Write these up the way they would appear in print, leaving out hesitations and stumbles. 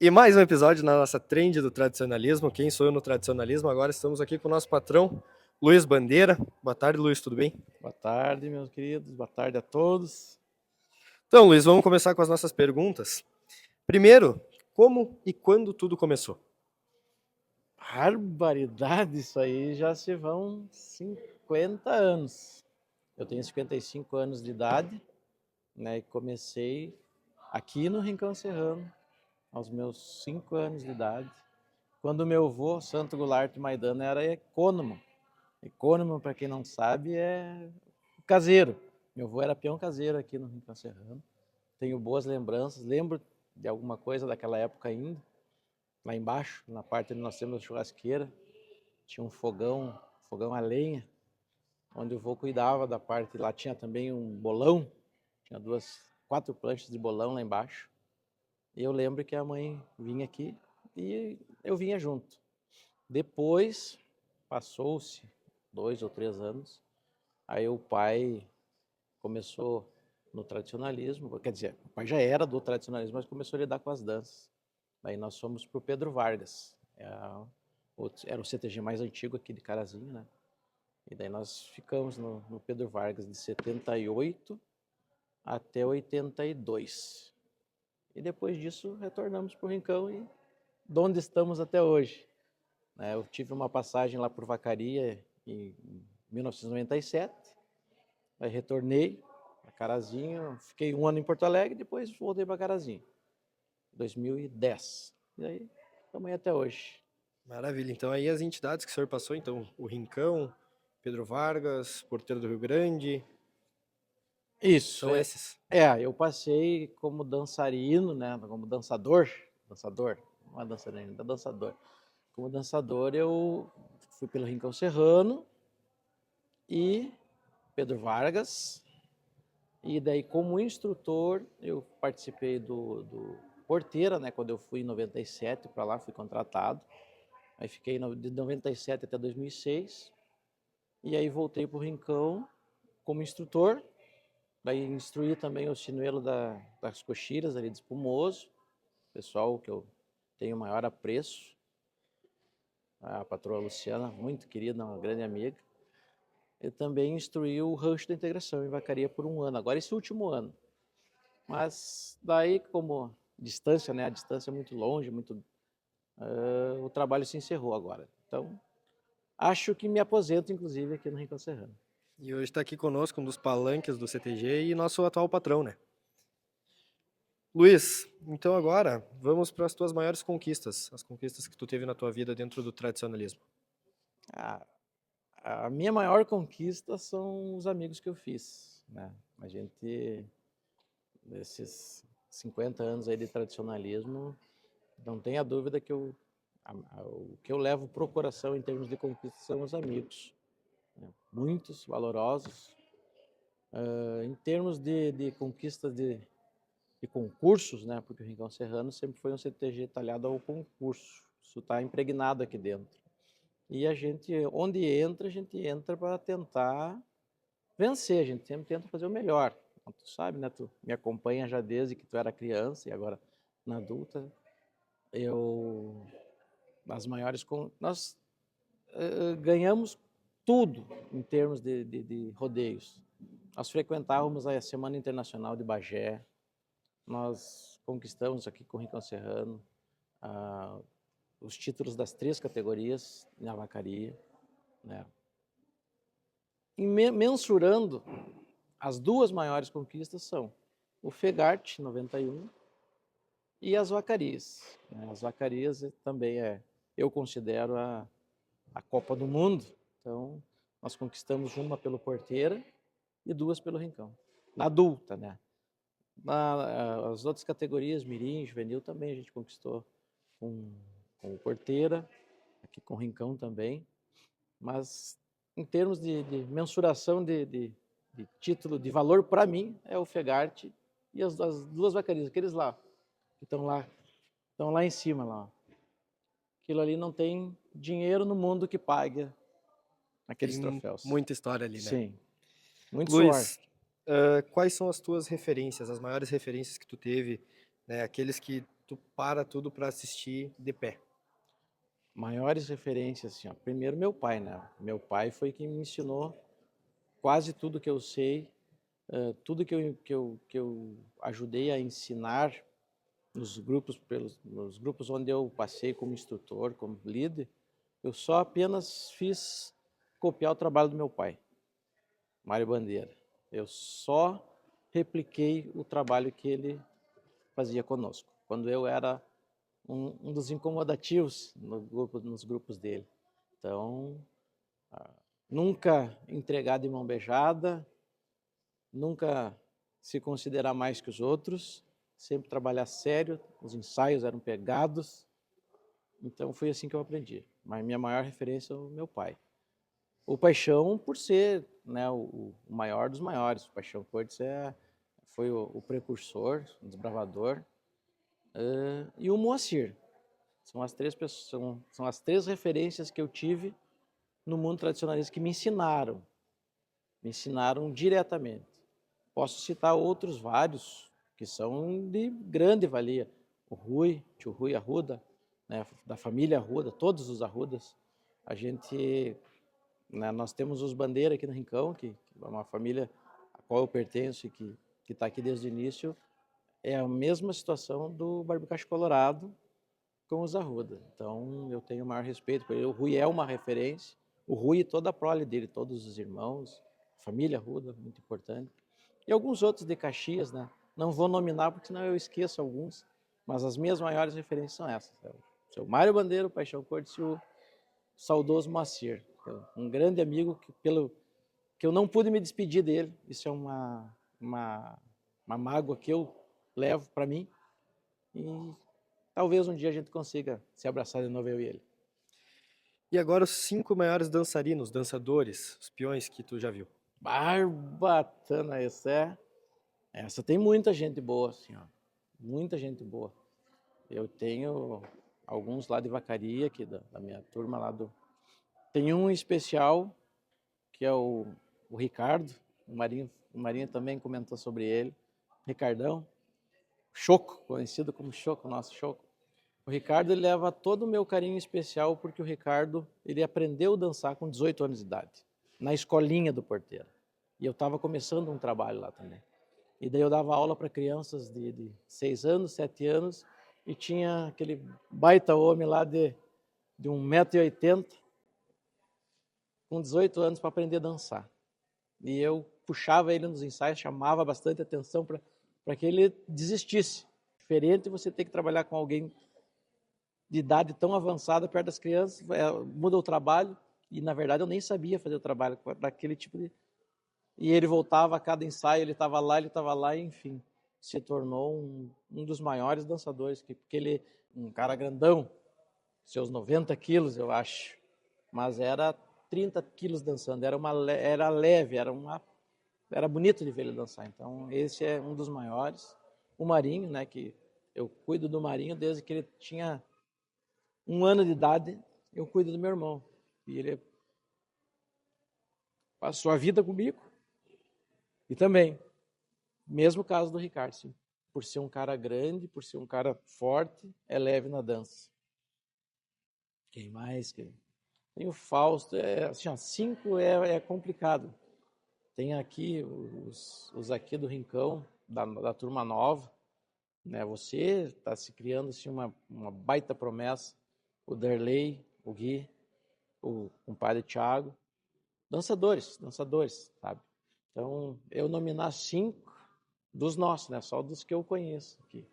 E mais um episódio na nossa trend do tradicionalismo. Quem sou eu no tradicionalismo? Agora estamos aqui com o nosso patrão, Luiz Bandeira. Boa tarde, Luiz, tudo bem? Boa tarde, meus queridos. Boa tarde a todos. Então, Luiz, vamos começar com as nossas perguntas. Primeiro, como e quando tudo começou? Barbaridade, isso aí já se vão 50 anos. Eu tenho 55 anos de idade, né? E comecei aqui no Rincão Serrano, aos meus 5 anos de idade, quando meu avô, Santo Goulart Maidana, era ecônomo. Ecônomo, para quem não sabe, é caseiro. Meu avô era peão caseiro aqui no Rincão Serrano. Tenho boas lembranças, lembro de alguma coisa daquela época ainda. Lá embaixo, na parte onde nós temos a churrasqueira, tinha um fogão a lenha, onde o vô cuidava da parte, lá tinha também um bolão, tinha 4 planchas de bolão lá embaixo. E eu lembro que a mãe vinha aqui e eu vinha junto. Depois, passou-se 2 ou 3 anos, aí o pai começou no tradicionalismo, quer dizer, o pai já era do tradicionalismo, mas começou a lidar com as danças. Daí nós fomos para o Pedro Vargas, era o CTG mais antigo aqui de Carazinho, né? E daí nós ficamos no Pedro Vargas de 78 até 82. E depois disso retornamos para o Rincão e de onde estamos até hoje. Eu tive uma passagem lá por Vacaria em 1997, aí retornei para Carazinho, fiquei um ano em Porto Alegre e depois voltei para Carazinho, 2010. E aí estamos aí até hoje. Maravilha. Então, aí as entidades que o senhor passou, então, o Rincão, Pedro Vargas, Porteiro do Rio Grande, Isso, são esses. eu passei como dançarino, né, como dançador, não é dançarino, é dançador. Como dançador eu fui pelo Rincão Serrano e Pedro Vargas, e daí como instrutor eu participei do Porteira, né, quando eu fui em 97 para lá, fui contratado, aí fiquei de 97 até 2006, e aí voltei para o Rincão como instrutor. Daí instruí também o sinuelo das coxiras ali de Espumoso, pessoal que eu tenho maior apreço, a patroa Luciana, muito querida, uma grande amiga. Eu também instruí o Rancho da Integração em Vacaria por um ano, agora esse último ano. Mas daí, como distância, né, a distância é muito longe, o trabalho se encerrou agora. Então, acho que me aposento, inclusive, aqui no Rincão Serrano. E hoje está aqui conosco um dos palanques do CTG e nosso atual patrão, né? Luiz, então agora vamos para as tuas maiores conquistas, as conquistas que tu teve na tua vida dentro do tradicionalismo. A, a minha maior conquista são os amigos que eu fiz, né? A gente, nesses 50 anos aí de tradicionalismo, não tenha dúvida que o que eu levo pro coração em termos de conquista são os amigos, né? Muitos, valorosos. Em termos de conquista de concursos, né? Porque o Rincão Serrano sempre foi um CTG talhado ao concurso. Isso está impregnado aqui dentro. E a gente, onde entra, a gente entra para tentar vencer, a gente sempre tenta fazer o melhor. Tu sabe, né? Tu me acompanha já desde que tu era criança e agora na adulta. Eu, as maiores, nós ganhamos tudo em termos de rodeios. Nós frequentávamos a Semana Internacional de Bagé, nós conquistamos aqui com o Rincão Serrano os títulos das 3 categorias na vacaria, né? E mensurando, as 2 maiores conquistas são o Fegart, 91, e as vacarias. As vacarias também eu considero a Copa do Mundo. Então, nós conquistamos uma pelo Porteira e 2 pelo Rincão. Na adulta, né? As outras categorias, Mirim, Juvenil, também a gente conquistou com o Porteira, aqui com o Rincão também. Mas, em termos de mensuração de título, de valor, para mim, é o Fegart e as 2 vacarias, aqueles lá, que estão lá em cima. Lá. Aquilo ali não tem dinheiro no mundo que pague aqueles Tem troféus. muita história ali, né? Sim, muito suor. Luiz, quais são as tuas referências, as maiores referências que tu teve, né? Aqueles que tu para tudo para assistir de pé? Maiores referências, assim, ó. Primeiro meu pai, né? Meu pai foi quem me ensinou quase tudo que eu sei, tudo que eu ajudei a ensinar nos grupos onde eu passei como instrutor, como líder, eu só apenas fiz copiar o trabalho do meu pai, Mário Bandeira. Eu só repliquei o trabalho que ele fazia conosco, quando eu era um dos incomodativos nos grupos dele. Então, nunca entregar de mão beijada, nunca se considerar mais que os outros, sempre trabalhar sério, os ensaios eram pegados. Então foi assim que eu aprendi. Mas minha maior referência é o meu pai. O Paixão por ser, né, o maior dos maiores. O Paixão Cortes foi o precursor, o desbravador. E o Moacir. São as três pessoas, são as três referências que eu tive no mundo tradicionalista que me ensinaram diretamente. Posso citar outros vários que são de grande valia. O Rui, tio Rui Arruda, né, da família Arruda, todos os Arrudas. A gente, né, nós temos os Bandeira aqui no Rincão, que é uma família a qual eu pertenço e que está aqui desde o início. É a mesma situação do Barbicacho Colorado com os Arruda. Então eu tenho o maior respeito por ele. O Rui é uma referência. O Rui e toda a prole dele, todos os irmãos, família Arruda, muito importante. E alguns outros de Caxias, né? Não vou nominar porque senão eu esqueço alguns, mas as minhas maiores referências são essas. O seu Mário Bandeira, o Paixão Cortes e o saudoso Moacir. Um grande amigo que eu não pude me despedir dele. Isso é uma mágoa que eu levo para mim. E talvez um dia a gente consiga se abraçar de novo, eu e ele. E agora os 5 maiores dançarinos, dançadores, os peões que tu já viu. Barbatana, essa tem muita gente boa, assim, ó. Muita gente boa. Eu tenho alguns lá de Vacaria, aqui da minha turma lá do... Tem um especial, que é o Ricardo, o Marinho também comentou sobre ele. Ricardão, Choco, conhecido como Choco, nosso Choco. O Ricardo ele leva todo o meu carinho especial porque o Ricardo ele aprendeu a dançar com 18 anos de idade, na escolinha do Porteiro. E eu estava começando um trabalho lá também. E daí eu dava aula para crianças de 6 anos, 7 anos, e tinha aquele baita homem lá de 1,80 m, com 18 anos para aprender a dançar. E eu puxava ele nos ensaios, chamava bastante atenção para que ele desistisse. Diferente você ter que trabalhar com alguém de idade tão avançada perto das crianças, muda o trabalho, e na verdade eu nem sabia fazer o trabalho daquele tipo de... E ele voltava a cada ensaio, ele estava lá, e enfim, se tornou um dos maiores dançadores, porque ele, um cara grandão, seus 90 quilos, eu acho, mas era 30 quilos dançando, era leve, era bonito de ver ele dançar. Então esse é um dos maiores. O Marinho, né, que eu cuido do Marinho desde que ele tinha 1 ano de idade, eu cuido do meu irmão. E ele passou a vida comigo. E também, mesmo caso do Ricardo, sim. Por ser um cara grande, por ser um cara forte, é leve na dança. Quem mais? Tem o Fausto. Assim, ó, 5 é complicado. Tem aqui os aqui do Rincão, da turma nova. Né? Você está se criando assim, uma baita promessa. O Derlei, o Gui, o compadre Thiago. Dançadores, sabe? Então, eu nominar 5 dos nossos, né? Só dos que eu conheço aqui.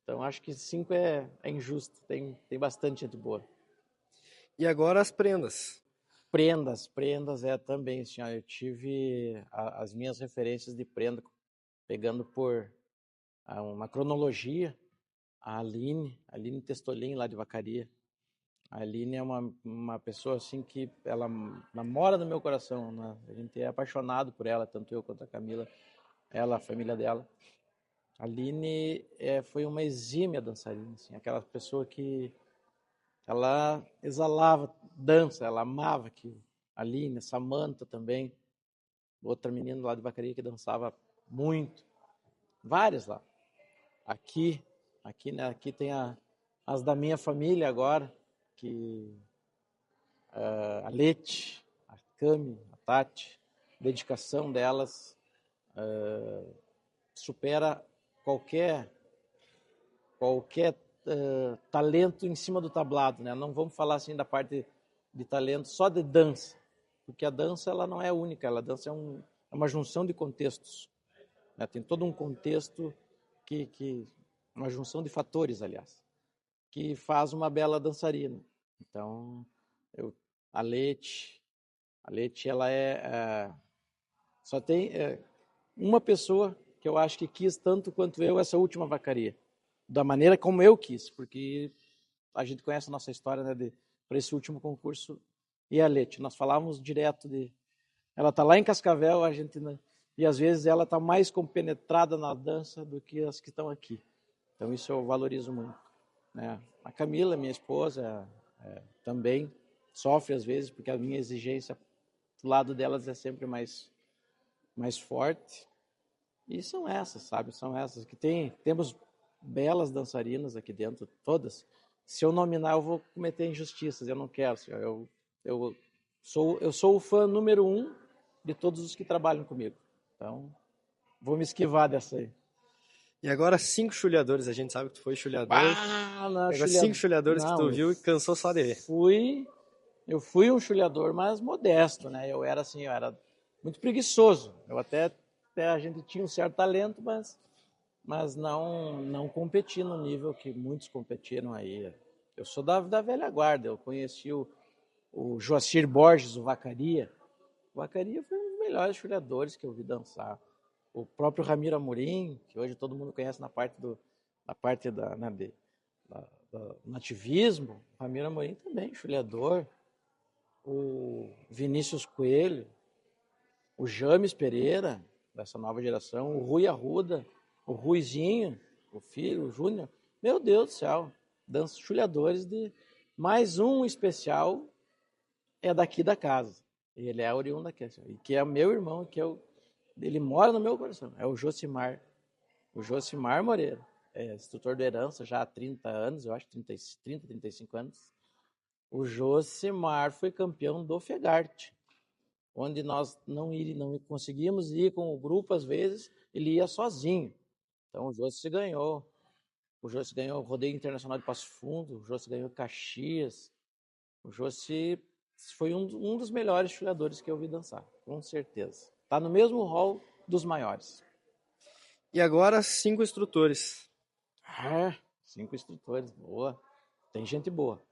Então, acho que 5 é injusto. Tem bastante gente boa. E agora as prendas. Prendas é também, assim, ó, eu tive as minhas referências de prenda, pegando por uma cronologia, a Aline Testolin, lá de Vacaria. A Aline é uma pessoa assim que ela namora no meu coração, né? A gente é apaixonado por ela, tanto eu quanto a Camila, ela, a família dela. A Aline foi uma exímia dançarina, assim, aquela pessoa que ela exalava dança, ela amava aquilo. A Aline, a Samanta também, outra menina lá de Vacaria que dançava muito. Várias lá. Aqui, Aqui, né, aqui tem as da minha família agora, que a Lete, a Cami, a Tati, a dedicação delas supera qualquer talento em cima do tablado, né? Não vamos falar assim da parte de talento só de dança, porque a dança ela não é única, a dança é uma junção de contextos, né? Tem todo um contexto uma junção de fatores, aliás, que faz uma bela dançarina. Então, a Lete, ela só tem uma pessoa que eu acho que quis tanto quanto eu essa última vacaria, da maneira como eu quis, porque a gente conhece a nossa história, né, para esse último concurso, e a Lete, nós falávamos direto ela está lá em Cascavel, e às vezes ela está mais compenetrada na dança do que as que estão aqui. Então isso eu valorizo muito, né? A Camila, minha esposa, também sofre às vezes, porque a minha exigência do lado delas é sempre mais forte. E são essas, sabe? São essas que temos belas dançarinas aqui dentro, todas. Se eu nominar, eu vou cometer injustiças, eu não quero. Eu sou o fã número 1 de todos os que trabalham comigo. Então, vou me esquivar dessa aí. E agora 5 chulhadores, a gente sabe que tu foi chulhador. Agora 5 chulhadores que tu viu e cansou só de ver. Eu fui um chulhador, mas modesto, né? Eu era muito preguiçoso. Até a gente tinha um certo talento, mas não competi no nível que muitos competiram aí. Eu sou da velha guarda, eu conheci o Joacir Borges, o Vacaria. O Vacaria foi um dos melhores chulhadores que eu vi dançar. O próprio Ramiro Amorim, que hoje todo mundo conhece na parte do nativismo. O Ramiro Amorim também, chulhador. O Vinícius Coelho, o James Pereira, dessa nova geração, o Rui Arruda, o Ruizinho, o filho, o Júnior. Meu Deus do céu, danças chulhadores mais um especial é daqui da casa. Ele é oriundo daqui, e que é meu irmão, ele mora no meu coração, é o Josimar Moreira, instrutor de herança já há 30 anos, eu acho, 30, 35 anos. O Josimar foi campeão do Fegarte, onde nós não conseguíamos ir com o grupo, às vezes, ele ia sozinho. Então o Josi ganhou o Rodeio Internacional de Passo Fundo, o Josi ganhou Caxias. O Josi foi um dos melhores chulhadores que eu vi dançar, com certeza. Está no mesmo hall dos maiores. E agora 5 instrutores. 5 instrutores, boa. Tem gente boa.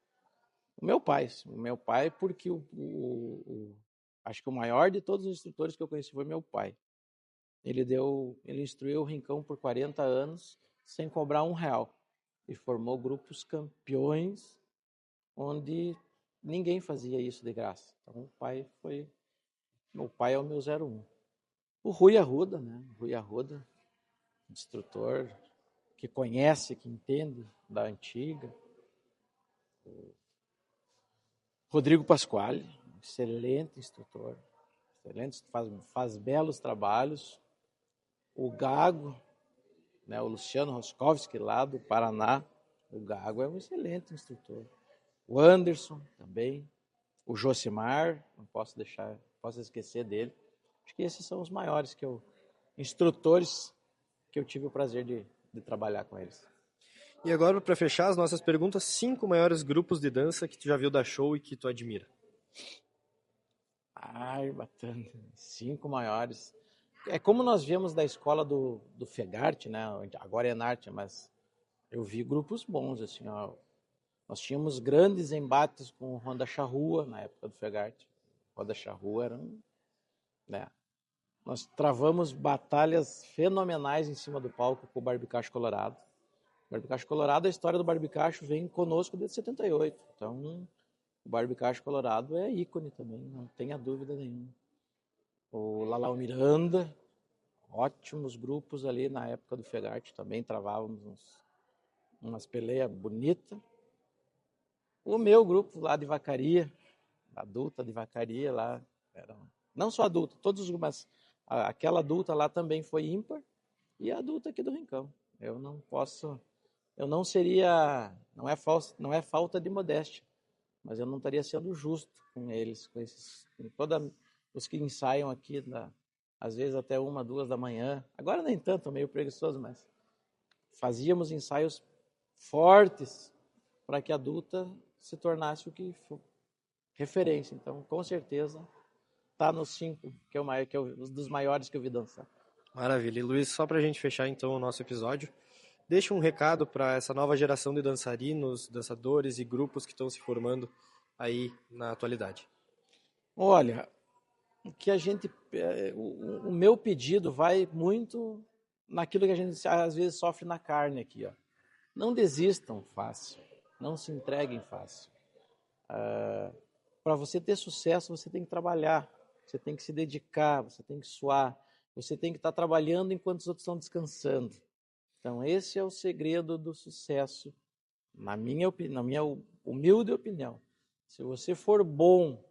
O meu pai, porque acho que o maior de todos os instrutores que eu conheci foi meu pai. Ele instruiu o Rincão por 40 anos sem cobrar R$1 e formou grupos campeões onde ninguém fazia isso de graça. Então meu pai é o meu 01. O Rui Arruda, né? Rui Arruda, instrutor que conhece, que entende da antiga. O Rodrigo Pasquale, excelente instrutor, excelente, faz belos trabalhos. O Gago, né, o Luciano Roskovski, lá do Paraná, o Gago é um excelente instrutor. O Anderson também, o Josimar, não posso esquecer dele. Acho que esses são os maiores instrutores que eu tive o prazer de trabalhar com eles. E agora, para fechar as nossas perguntas, 5 maiores grupos de dança que tu já viu dar show e que tu admira. Bacana. 5 maiores. É como nós viemos da escola do Fegarte, né? Agora é Enarte, mas eu vi grupos bons, assim, ó. Nós tínhamos grandes embates com o Honda Charrua na época do Fegarte. O Honda Charrua era né? Nós travamos batalhas fenomenais em cima do palco com o Barbicacho Colorado. O Barbicacho Colorado, a história do Barbicacho vem conosco desde 78. Então, o Barbicacho Colorado é ícone também, não tenha dúvida nenhuma. O Lalau Miranda, ótimos grupos ali na época do Fegarte, também travávamos umas peleias bonitas. O meu grupo lá de Vacaria, adulta de Vacaria lá, não só adulta, todos os grupos, mas aquela adulta lá também foi ímpar, e a adulta aqui do Rincão. Eu não posso eu não seria, não é falta de modéstia, mas eu não estaria sendo justo com eles, com todos os que ensaiam aqui, às vezes até 1, 2 da manhã. Agora nem tanto, meio preguiçoso, mas fazíamos ensaios fortes para que a Duta se tornasse o que for referência. Então, com certeza, está nos 5, que é um dos maiores que eu vi dançar. Maravilha. E Luiz, só para a gente fechar então o nosso episódio, deixa um recado para essa nova geração de dançarinos, dançadores e grupos que estão se formando aí na atualidade. Olha, o meu pedido vai muito naquilo que a gente às vezes sofre na carne aqui, ó. Não desistam fácil, não se entreguem fácil. Para você ter sucesso, você tem que trabalhar, você tem que se dedicar, você tem que suar, você tem que estar trabalhando enquanto os outros estão descansando. Então, esse é o segredo do sucesso, na minha humilde opinião. Se você for bom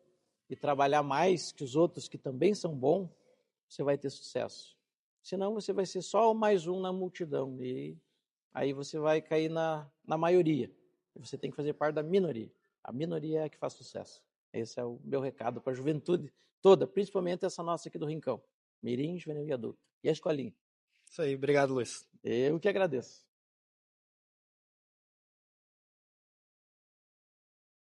e trabalhar mais que os outros que também são bons, você vai ter sucesso. Senão, você vai ser só o mais um na multidão e aí você vai cair na maioria. Você tem que fazer parte da minoria. A minoria é a que faz sucesso. Esse é o meu recado para a juventude toda, principalmente essa nossa aqui do Rincão. Mirim, Juvenil e Adulto. E a escolinha. Isso aí, obrigado, Luiz. Eu que agradeço.